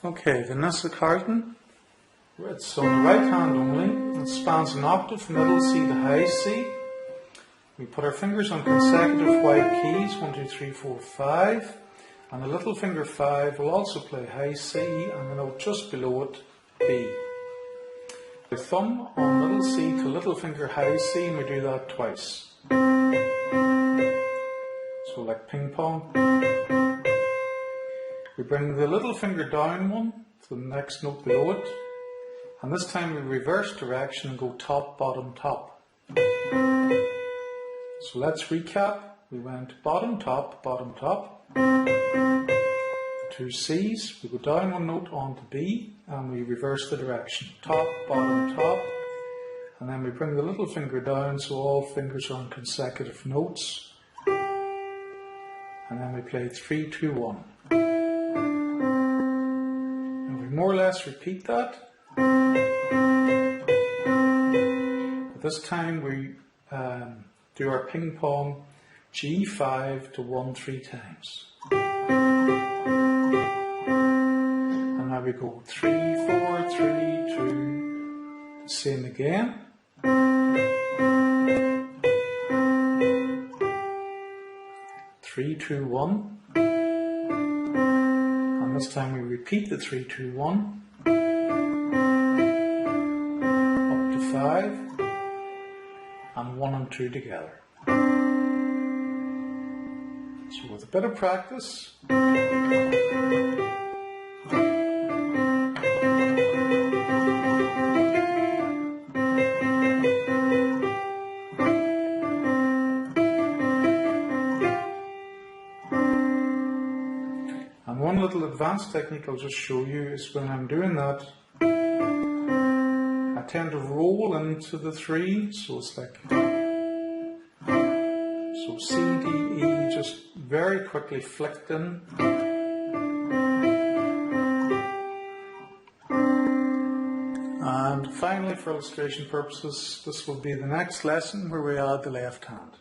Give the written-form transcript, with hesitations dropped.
Okay, Vanessa Carlton. It's on the right hand only. It spans an octave from middle C to high C. We put our fingers on consecutive white keys, 1, 2, 3, 4, 5. And the little finger 5 will also play high C and the note just below it, B. The thumb on middle C to little finger high C, and we do that twice. So like ping pong. We bring the little finger down one to the next note below it, and this time we reverse direction and go top, bottom, top. So let's recap. We went bottom, top, two C's, we go down one note onto B, and we reverse the direction. Top, bottom, top, and then we bring the little finger down so all fingers are on consecutive notes. And then we play 3, 2, 1. And we more or less repeat that. But this time we do our ping pong G5 to 1 3 times. And now we go 3, 4, 3, 2, the same again. 3, 2, 1. And this time we repeat the 3, 2, 1. Up to 5. And 1 and 2 together. So with a bit of practice, and one little advanced technique I'll just show you is when I'm doing that, I tend to roll into the 3, so it's like, so C, D, E, just very quickly flicked in. And finally, for illustration purposes, this will be the next lesson where we add the left hand.